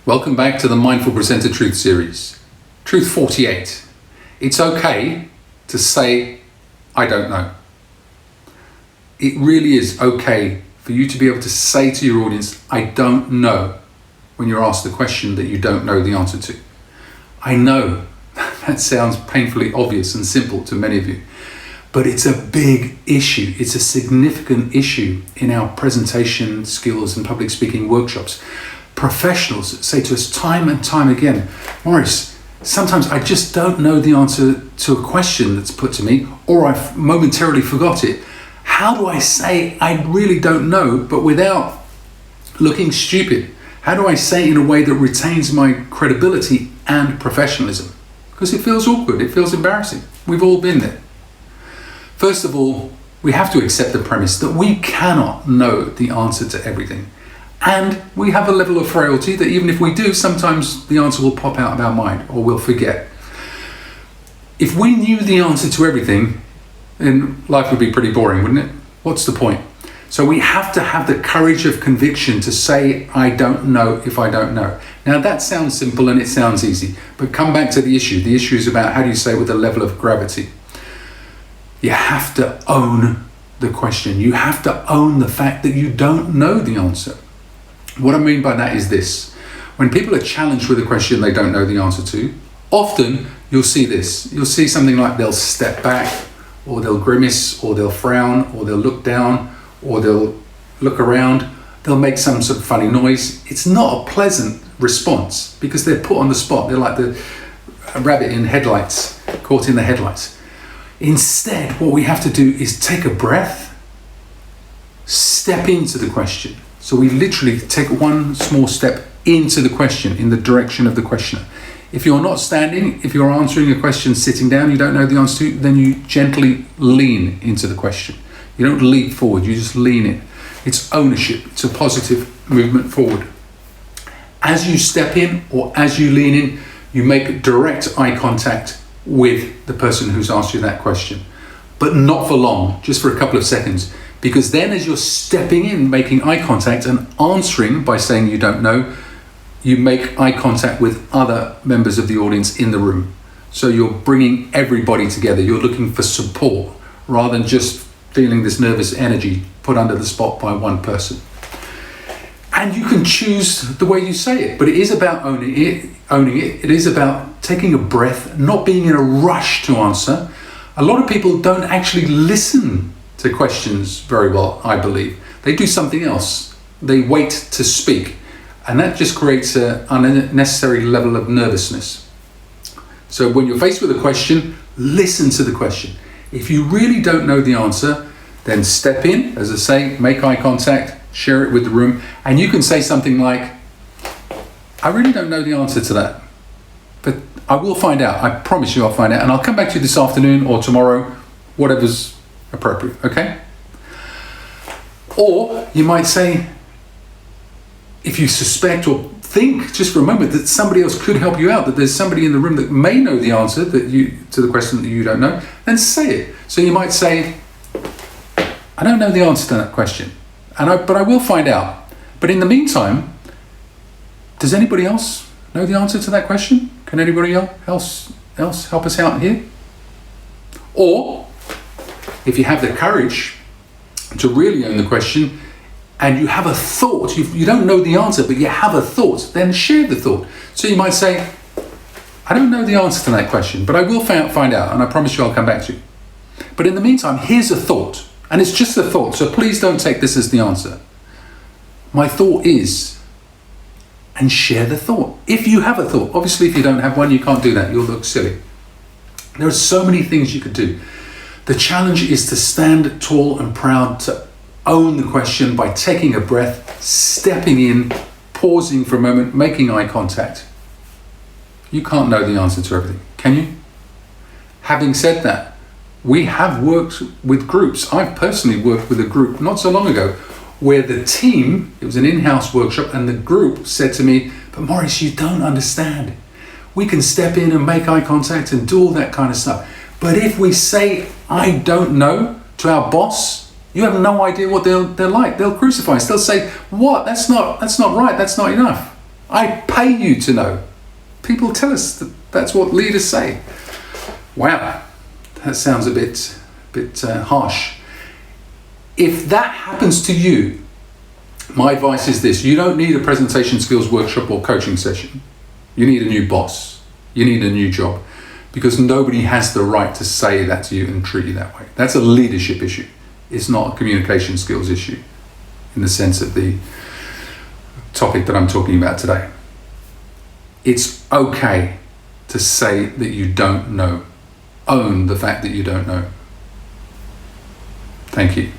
Welcome back to the Mindful Presenter Truth series. Truth 48. It's okay to say, I don't know. It really is okay for you to be able to say to your audience, I don't know, when you're asked a question that you don't know the answer to. I know that sounds painfully obvious and simple to many of you, but it's a big issue. It's a significant issue in our presentation skills and public speaking workshops. Professionals say to us time and time again, Maurice, sometimes I just don't know the answer to a question that's put to me, or I've momentarily forgot it. How do I say I really don't know, but without looking stupid? How do I say it in a way that retains my credibility and professionalism? Because it feels awkward, it feels embarrassing. We've all been there. First of all, we have to accept the premise that we cannot know the answer to everything. And we have a level of frailty that even if we do, sometimes the answer will pop out of our mind or we'll forget. If we knew the answer to everything, then life would be pretty boring, wouldn't it? What's the point? So we have to have the courage of conviction to say, I don't know if I don't know. Now that sounds simple and it sounds easy, but come back to the issue. The issue is about how do you say it with a level of gravity. You have to own the question. You have to own the fact that you don't know the answer. What I mean by that is this. When people are challenged with a question they don't know the answer to, often you'll see this. You'll see something like they'll step back, or they'll grimace, or they'll frown, or they'll look down, or they'll look around. They'll make some sort of funny noise. It's not a pleasant response because they're put on the spot. They're like the rabbit in headlights, caught in the headlights. Instead, what we have to do is take a breath, step into the question. So we literally take one small step into the question, in the direction of the questioner. If you're not standing, if you're answering a question sitting down, you don't know the answer to, then you gently lean into the question. You don't leap forward, you just lean in. It's ownership, it's a positive movement forward. As you step in or as you lean in, you make direct eye contact with the person who's asked you that question. But not for long, just for a couple of seconds. Because then as you're stepping in, making eye contact and answering by saying you don't know, you make eye contact with other members of the audience in the room. So you're bringing everybody together. You're looking for support rather than just feeling this nervous energy put under the spot by one person. And you can choose the way you say it, but it is about owning it. It is about taking a breath, not being in a rush to answer. A lot of people don't actually listen to questions very well, I believe. They do something else. They wait to speak. And that just creates an unnecessary level of nervousness. So when you're faced with a question, listen to the question. If you really don't know the answer, then step in, as I say, make eye contact, share it with the room, and you can say something like, I really don't know the answer to that, but I will find out. I promise you I'll find out, and I'll come back to you this afternoon or tomorrow, whatever's appropriate, okay? Or you might say, if you suspect or think just for a moment that somebody else could help you out, that there's somebody in the room that may know the answer to the question that you don't know, then say it. So you might say, I don't know the answer to that question, but I will find out. But in the meantime, does anybody else know the answer to that question? Can anybody else help us out here? Or, if you have the courage to really own the question, and you have a thought, you don't know the answer, but you have a thought, then share the thought. So you might say, I don't know the answer to that question, but I will find out, and I promise you I'll come back to you. But in the meantime, here's a thought, and it's just a thought, so please don't take this as the answer. My thought is, and share the thought. If you have a thought, obviously if you don't have one, you can't do that, you'll look silly. There are so many things you could do. The challenge is to stand tall and proud, to own the question by taking a breath, stepping in, pausing for a moment, making eye contact. You can't know the answer to everything, can you? Having said that, we have worked with groups. I've personally worked with a group not so long ago where the team, it was an in-house workshop, and the group said to me, but Maurice, you don't understand. We can step in and make eye contact and do all that kind of stuff. But if we say, I don't know, to our boss, you have no idea what they're like. They'll crucify us. They'll say, what? That's not right. That's not enough. I pay you to know. People tell us that that's what leaders say. Wow, that sounds a bit harsh. If that happens to you, my advice is this: you don't need a presentation skills workshop or coaching session. You need a new boss. You need a new job, because nobody has the right to say that to you and treat you that way. That's a leadership issue. It's not a communication skills issue in the sense of the topic that I'm talking about today. It's okay to say that you don't know. Own the fact that you don't know. Thank you.